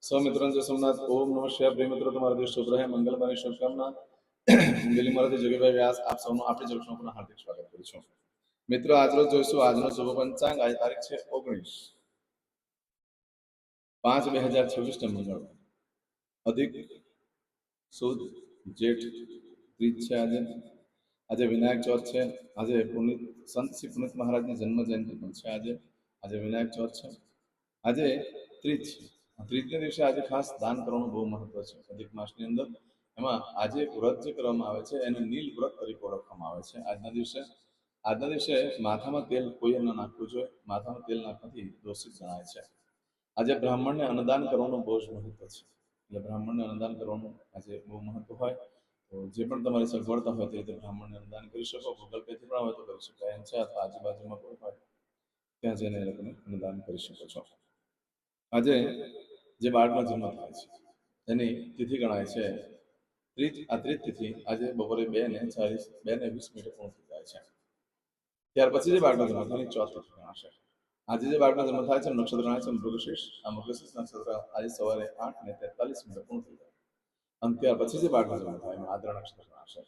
सौ मित्रों जय सोमनाथ। ओम नमः शिवाय। प्रिय મિત્રો, તમારો દિવસ શુભ રહે, મંગલમય શુભકામના। દિલ્હી મારાથી જગીભાઈ વ્યાસ આપ સૌનું આપણી ચર્ચામાં પુનઃ હાર્દિક સ્વાગત કરું છું। મિત્રો, આજરોજ જોઈશું આજનો શુભ પંચાંગ। આજે તારીખ છે 19/5/2026 મંગળવાર, અધિક સુદ જેઠ ત્રીજ છે। આજે વિનાયક ચોથ છે। આજે પુનિત સંત શ્રી પુનિત મહારાજની જન્મ જયંતિ પણ છે। આજે વિનાયક ચોથ છે। આજે ત્રીજ છે। ત્રીજના દિવસે આજે ખાસ દાન કરવાનું બહુ મહત્વ છે। અધિક માસની અંદર એમાં આજે વ્રત જે કરવામાં આવે છે એને નીલ વ્રત તરીકે ઓળખવામાં આવે છે। આજના દિવસે માથામાં તેલ કોઈએ ન નાખવું જોઈએ। માથામાં તેલ નાખવાથી દોષિત જણાય છે। આજે બ્રાહ્મણને અન્નદાન કરવાનું બહુ જ મહત્વ છે। એટલે બ્રાહ્મણને અન્નદાન કરવાનું આજે બહુ મહત્વ હોય તો જે પણ તમારી સગવડતા હોય તે રીતે બ્રાહ્મણને અન્નદાન કરી શકો। ગૂગલ પેથી પણ હોય તો કરી શકાય એમ છે, અથવા આજુબાજુમાં કોઈ હોય ત્યાં જઈને એ લોકોને અન્નદાન કરી શકો છો। આજે જે બાળકનો જન્મ થાય છે એની તિથિ ગણાય છે ત્રીજ। આ ત્રીજ તિથિ આજે બપોરે 2:20 પૂર્ણ થઈ જાય છે। ત્યાર પછી જે બાળકનો જન્મ થાય એની ચોથ તિથિ ગણાશે। આજે જે બાળકનો જન્મ થાય છે નક્ષત્ર ગણાય છે મૃગશીર્ષ। આ મૃગશીર્ષ નક્ષત્ર આજે સવારે 8:43 પૂર્ણ થઈ જાય। અને ત્યાર પછી જે બાળકનો જન્મ થાય એનું આદ્ર નક્ષત્ર ગણાશે।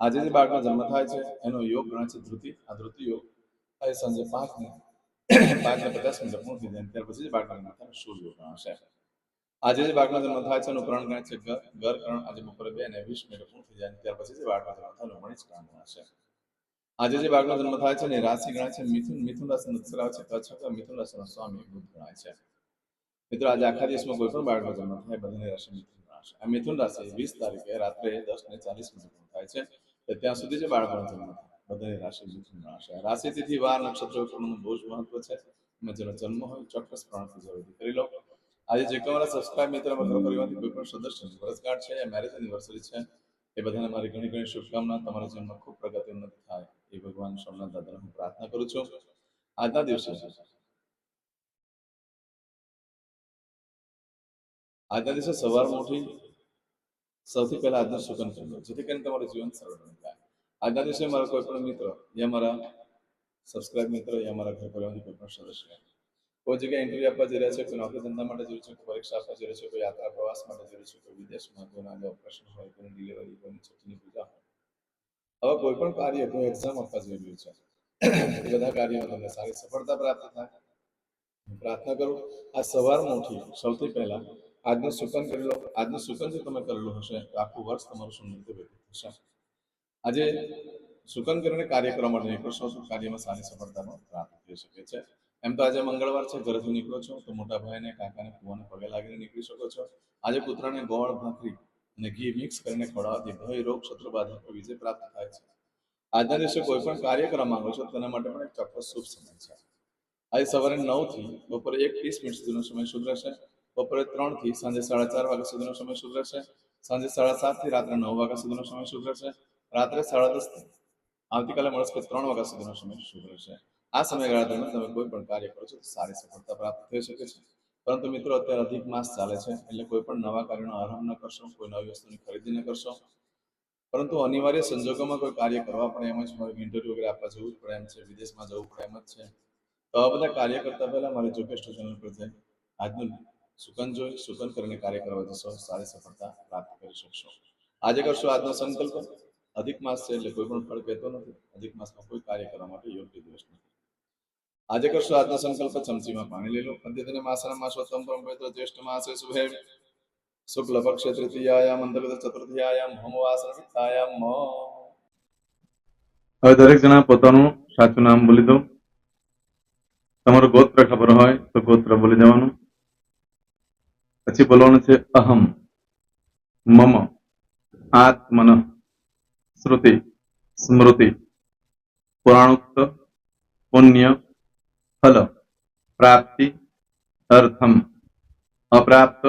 આજે જે બાળકનો જન્મ થાય છે એનો યોગ ગણાય છે ધૃતિ। આ ધૃતિ યોગ આજે સાંજે 5:50 પૂર્ણ થઈ જાય। ત્યાર પછી જે બાળકનો જન્મ થાય સૂર્ય યોગ ગણાશે। આજે જે બાળકનો જન્મ થાય છે એનું કરણ ગણાય છે ગર કરણ। આજે બપોરે 2:20 પૂર્ણ થઈ જાય। ત્યાર પછી જે બાળકનો જન્મ થાય એનું મણિજ કરણ ગણાશે। આજે જે બાળકનો જન્મ થાય છે એની રાશિ ગણાય છે મિથુન। મિથુન રાશિ નક્ષત્ર આવે છે કચ્છ। મિથુન રાશિનો સ્વામી બુધ ગણાય છે। મિત્રો, આજે આખા દિવસમાં કોઈ પણ બાળકનો જન્મ થાય બધાની રાશિ મિથુન ગણાશે। આ મિથુન રાશિ 20 તારીખે રાત્રે 10:40 પૂર્ણ થાય છે તો ત્યાં સુધી જે બાળકનો જન્મ થાય બધાની રાશિ મિથુન ગણાશે। રાશિ તિથિ વાર નક્ષત્ર બહુ જ મહત્વ છે। એમાં જેનો જન્મ હોય ચોક્કસ પ્રમાણથી જરૂરથી કરી લો। આજે જે કોઈ મારા સબસ્ક્રાઇબ મિત્ર પરિવારમાંથી કોઈ પણ સદસ્યની વર્ષગાંઠ છે, મેરેજ એનિવર્સરી છે, એ બધાને મારી ઘણી ઘણી શુભકામના। તમારા જીવનમાં ખૂબ પ્રગતિ ઉન્નતિ થાય એ ભગવાન સોમનાથ દાદાને હું પ્રાર્થના કરું છું। આજના દિવસે સવારમાં ઉઠી સૌથી પહેલા આજનું સુકન કરી લો, જેથી કરીને તમારું જીવન સરળ બની જાય। આજના દિવસે મારા કોઈ પણ મિત્ર યા મારા સબસ્ક્રાઇબ મિત્ર યા મારા ઘર પરિવારમાંથી કોઈ પણ સદસ્ય કોઈ જગ્યાએ ઇન્ટરવ્યુ આપવા જઈ રહ્યા છે, કોઈ નોકરી ધંધા માટે જઈ છે, કોઈ પરીક્ષા આપવા જઈ છે, કોઈ યાત્રા પ્રવાસ માટે જઈ છે, કોઈ વિદેશમાં, કોઈના આજે ઓપરેશન હોય, કોઈની ડિલિવરી, કોઈની છઠ્ઠીની પૂજા હોય, હવે કોઈ પણ કાર્ય, કોઈ એક્ઝામ આપવા જઈ રહ્યું છે, એ બધા કાર્યોમાં તમને સારી સફળતા પ્રાપ્ત થાય પ્રાર્થના કરું। આ સવારમાં ઉઠી સૌથી પહેલા આજનું સુકન કરી લો। આજનું સુકન જો તમે કરેલું હશે તો આખું વર્ષ તમારું સુંદર રીતે વ્યતીત થશે। આજે સુકન કરીને કાર્ય કરવા માટે નીકળશો તો કાર્યમાં સારી સફળતા પ્રાપ્ત થઈ શકે છે। એમ તો આજે મંગળવાર છે, ઘરેથી નીકળો છો તો મોટા ભાઈને, કાકાને, ફુવાને પગે લાગીને નીકળી શકો છો। આજે કૂતરાને ગોળ, ભાખરી અને ઘી મિક્સ કરીને ખવડાવવાથી ભય, રોગ, શત્રુ બાધા પર વિજય પ્રાપ્ત થાય છે। આજના દિવસે કોઈ પણ કાર્ય કરવા માંગો છો તેના માટે પણ એક ચોક્કસ શુભ સમય છે। આજે સવારે 9 થી બપોરે 1:30 સુધીનો સમય શુભ રહેશે। બપોરે 3 થી સાંજે 4:30 વાગ્યા સુધીનો સમય શુભ રહેશે। સાંજે 7:30 થી રાત્રે 9 વાગ્યા સુધીનો સમય શુભ રહેશે। રાત્રે 10:30 થી આવતીકાલે મળસ્કે 3 વાગ્યા સુધીનો સમય શુભ રહેશે। આ સમયગાળા દરમિયાન તમે કોઈ પણ કાર્ય કરો છો તો સારી સફળતા પ્રાપ્ત થઈ શકે છે। પરંતુ મિત્રો, અત્યારે અધિક માસ ચાલે છે એટલે કોઈ પણ નવા કાર્યનો આરંભ ન કરશો, કોઈ નવી વસ્તુની ખરીદી ન કરશો। પરંતુ અનિવાર્ય સંજોગોમાં કોઈ કાર્ય કરવા પડે એમ જ હોય, ઇન્ટરવ્યુ વગેરે આપવા જવું જ પડે એમ છે, વિદેશમાં જવું પડે એમ જ છે, તો આ બધા કાર્ય કરતા પહેલા મારી જોકેસ્ટ ચેનલ પર જઈ આજનું સુકન જોઈ સુકન કરીને કાર્ય કરવા જશો, સારી સફળતા પ્રાપ્ત કરી શકશો। આજે કરશો આજનો સંકલ્પ। અધિક માસ છે એટલે કોઈ પણ ફળ કહેતો નથી। અધિક માસમાં કોઈ કાર્ય કરવા માટે યોગ્ય દિવસ નથી। આજે કરશો આજનો સંકલ્પ। ચમચીમાં પાણી લઈ લો। અદ્યતન માસના માસોત્તમ પરમ પવિત્ર જ્યેષ્ઠ માસે શુભે શુક્લ પક્ષે તૃતીયાયામ અંતર્ગત ચતુર્થીયાયામ હોમવાસનિતાયામ। હવે દરેક જણા પોતાનું સાચું નામ બોલી દો। તમારું ગોત્ર ખબર હોય તો ગોત્ર બોલી દેવાનું। પછી બોલવાનું છે અહમ, મમ, આત્મન, શ્રુતિ, સ્મૃતિ, પુરાણોક્ત, પુણ્ય, ફલ, પ્રાપ્તિ, અર્થમ, અપ્રાપ્ત,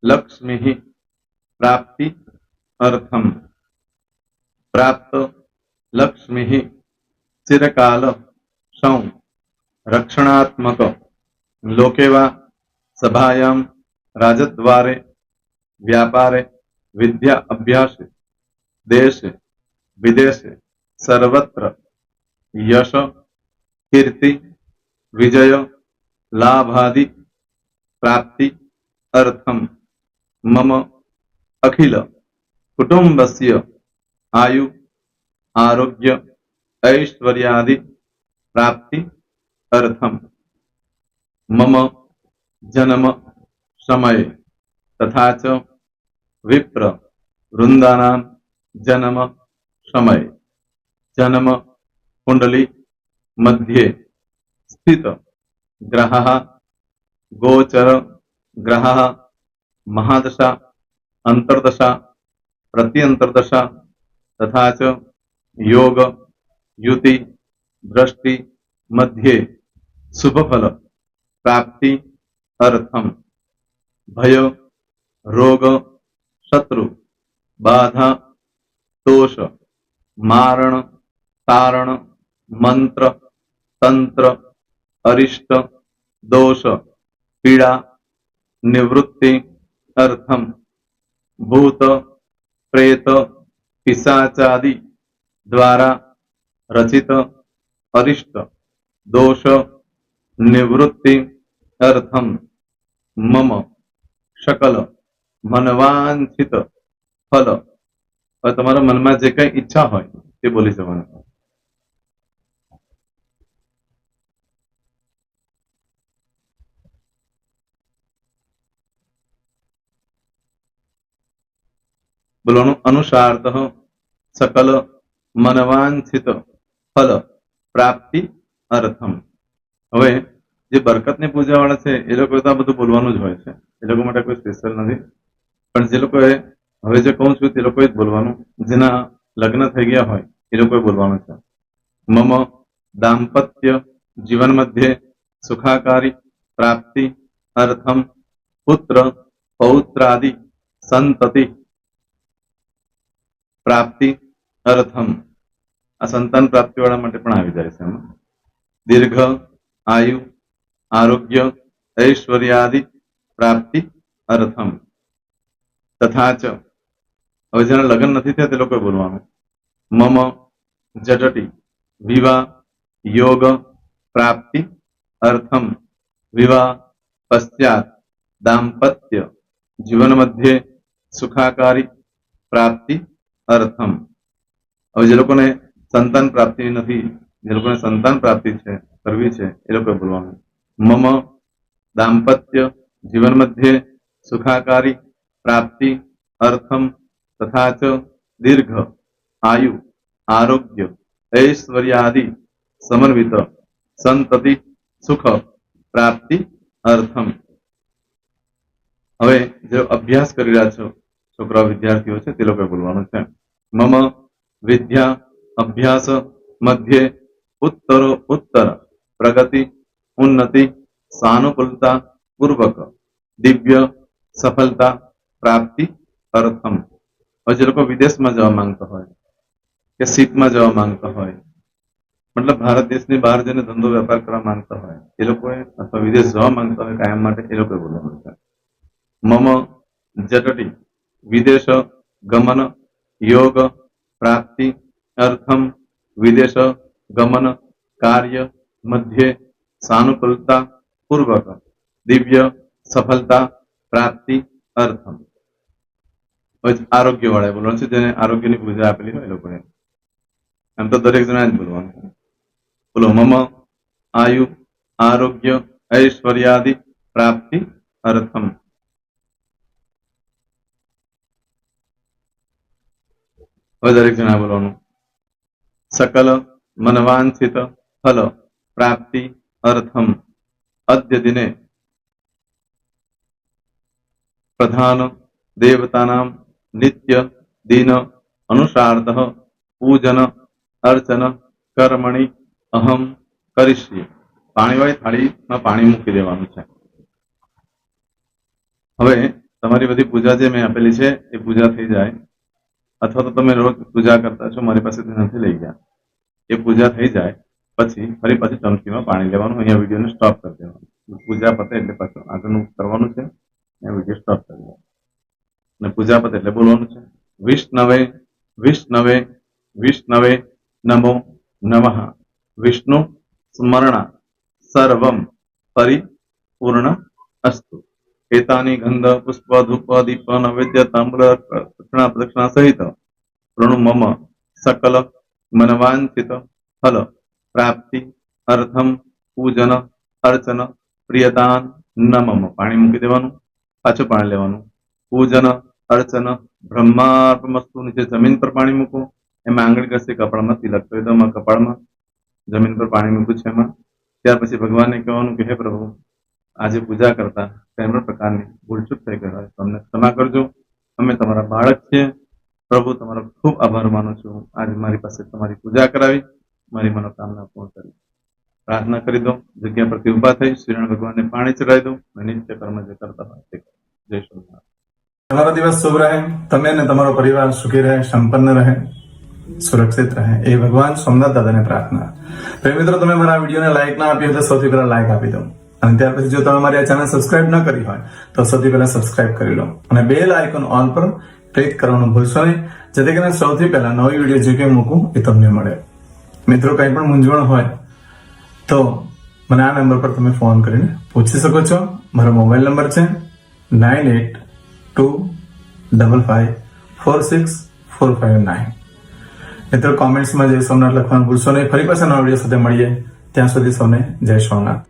લક્ષ્મી, પ્રાપ્તિ, અર્થમ, પ્રાપ્ત, લક્ષ્મી, ચિરકાલ, સૌ, રક્ષણાત્મક, લોકેવા, સભાયામ, રાજદ્વારે, વ્યાપારે, વિદ્યા અભ્યાસે, દેશે વિદેશે, સર્વત્ર યશ, કીર્તિ, વિજય, લાભાદિ प्राप्ति अर्थम मम अखिल कुटुंबस्य आयु आरोग्य ऐश्वर्यादि प्राप्ति अर्थम मम जन्म समय तथा च विप्र वृंदानां जन्म समय जन्म कुंडली मध्ये स्थित ग्रहः गोचर ग्रहः महादशा अंतर्दशा प्रत्यंतर्दशा तथा च योग युति दृष्टि मध्ये शुभफल प्राप्ति अर्थम भय रोग शत्रु बाधा दोष मारण तारण मंत्र तंत्र अरिष्ट दोष पीड़ा निवृत्ति अर्थम भूत प्रेत पिशाचादि द्वारा रचित अरिष्ट दोष निवृत्ति अर्थम मम सकल मनवांछित फल और તમારા મનમાં જે કઈ ઈચ્છા હોય તે બોલી જવાનું. બોલવાનું અનુસારતઃ सकल मनवांछित फल प्राप्ति अर्थम. હવે જે બરકતની પૂજા વાળા છે એ લોકો તો આ બધું બોલવાનું જ હોય છે, એ લોકો માટે કોઈ સ્પેશિયલ નથી. પણ જે લોકોએ હવે જે કહું છું તે લોકોએ જ બોલવાનું, જેના લગ્ન થઈ ગયા હોય એ લોકોએ બોલવાનું છે. મમ દાંપત્ય જીવન મધ્યે સુખાકારી પ્રાપ્તિ અર્થમ પુત્ર પૌત્રાદि સંતતિ પ્રાપ્તિ અર્થમ. આ સંતાન પ્રાપ્તિ વાળા માટે પણ આવી જાય છે એમાં. દીર્ઘ આયુ આરોગ્ય ऐश्वर्यादि प्राप्ति अर्थम तथा च. હવે જેના લગ્ન નથી થયા તે લોકોએ બોલવાનું. મમ જટટી વિવાહ योग प्राप्ति अर्थम विवाह पश्चात दाम्पत्य जीवन मध्य सुखाकारी प्राप्ति अर्थम. હવે જે લોકોને સંતાન પ્રાપ્તિ નથી, જે લોકોને સંતાન પ્રાપ્તિ છે કરવી છે એ લોકોએ બોલવાનું. મમ दाम्पत्य जीवन मध्य सुखाकारी प्राप्ति अर्थम तथा च दीर्घ आयु आरोग्य ऐश्वर्यादि समन्वित संतति सुख प्राप्ति अर्थम. હવે જે અભ્યાસ કરી રહ્યા છો છોકરા વિદ્યાર્થીઓ છે તે લોકોએ બોલવાનું છે. મમ વિદ્યા અભ્યાસ મધ્યે ઉત્તરો ઉત્તર પ્રગતિ ઉન્નતિ सानुकूलता पूर्वक दिव्य सफलता प्राप्ति अर्थम. और जो लोग विदेश में जवा मांगता हो के सीट में जवा मांगता हो, मतलब भारत देश ની બહાર જઈને ધંધો વેપાર કરવા માંગતા હોય એ લોકોએ અથવા વિદેશ જવા માંગતા હોય કાયમ માટે એ લોકોએ બોલવાનું છે. મમ જટટી વિદેશ ગમન योग प्राप्ति अर्थम विदेश गमन कार्य मध्य सानुकूलता पूर्वक दिव्य सफलता प्राप्ति अर्थम. आरोग्य वाળા બોલવાનું છે, જેને આરોગ્યની પૂજા આપેલી હોય એ લોકોએ. એમ તો દરેક જણા જ બોલવાનું. બોલો મમ આયુ આરોગ્ય ऐश्वर्यादि प्राप्ति अर्थम. હવે દરેક જણા બોલવાનું. सकल मनवांछित फल प्राप्ति अर्थम अद्य दिने प्रधान देवतानां नित्य दिन अनुसारतः पूजन अर्चन कर्मणि अहम करिष्ये. પાણીવાળી થાળીમાં પાણી મૂકી દેવાનું છે. હવે તમારી બધી પૂજા જે મેં આપેલી છે એ પૂજા થઈ જાય, અથવા તો તમે રોજ પૂજા કરતા છો મારી પાસેથી નથી લઈ ગયા, એ પૂજા થઈ જાય પછી ફરી પાછી ચમચીમાં પાણી લેવાનું. અહીંયા વિડીયોને સ્ટોપ કરી દેવાનું. પૂજા પતે એટલે પાછું આગળનું કરવાનું છે. અહીંયા વિડીયો સ્ટોપ કરી દેવાનો અને પૂજા પતે એટલે બોલવાનું છે વિષ્ણવે વિષ્ણવે વિષ્ણવે નમો નમઃ વિષ્ણુ સ્મરણ સર્વમ પરિપૂર્ણ અસ્તુ. एतानि गंध पुष्प धूप दीप नैवेद्य ताम्र दक्षिणा प्रदक्षिणा सहित ऋणु मम सकल मनवांचित फल प्राप्ति अर्थम पूजन अर्चन प्रियदान न मम पाणी मूकी देवानुं पाछुं पाणी लेवानुं पूजन अर्चन ब्रह्मार्पणमस्तु नीचे जमीन पर पाणी मूको एमां आंगળી ઘસી કપાળમાં તિલક કરી દો કપાળમાં જમીન પર પાણી મૂક્યું છે એમાં ત્યાર પછી ભગવાનને કહેવાનું કે હે પ્રભુ આજે પૂજા કરતા કઈ પણ પ્રકારની ભૂલચૂક થઈ ગઈ હોય તો અમને ક્ષમા કરજો અમે તમારા બાળક છીએ પ્રભુ તમારો ખૂબ આભાર માનું છું આજે મારી પાસે તમારી પૂજા કરાવી મારી મનોકામના પૂર્ણ કરી પ્રાર્થના કરી દો જગ્યા પરથી ઉભા થઈ શ્રીનારાયણ ભગવાનને પાણી ચડાવી દો અને નિત્ય કર્મ જે કરતા હોય તે કરો. જય શ્રી તમારો દિવસ શુભ રહે, તમે અને તમારો પરિવાર સુખી રહે, સંપન્ન રહે, સુરક્ષિત રહે એ ભગવાન સોમનાથ દાદાને પ્રાર્થના. પ્રેમ મિત્રો, તમે મારા વિડીયોને લાઈક ના આપી હોય તો સૌથી પહેલા લાઈક આપી દો અને ત્યાર પછી જો તમે મારી આ ચેનલ સબસ્ક્રાઇબ ન કરી હોય તો સૌથી પહેલા સબસ્ક્રાઇબ કરી લો અને બેલ આઇકોન ઓલ પર ક્લિક કરવાનું ભૂલશો નહીં, જેથી કરીને સૌથી પહેલા નવી વિડીયો જે કંઈ મૂકું એ તમને મળે. મિત્રો, કંઈ પણ મૂંઝવણ હોય તો મને આ નંબર પર તમે ફોન કરીને પૂછી શકો છો. મારો મોબાઈલ નંબર છે 9825546459. મિત્રો, કોમેન્ટ્સમાં જય સોમનાથ લખવાનું ભૂલશો નહીં. ફરી પાછા નવા વિડીયો સાથે મળીએ. ત્યાં સુધી સૌને જય સોમનાથ.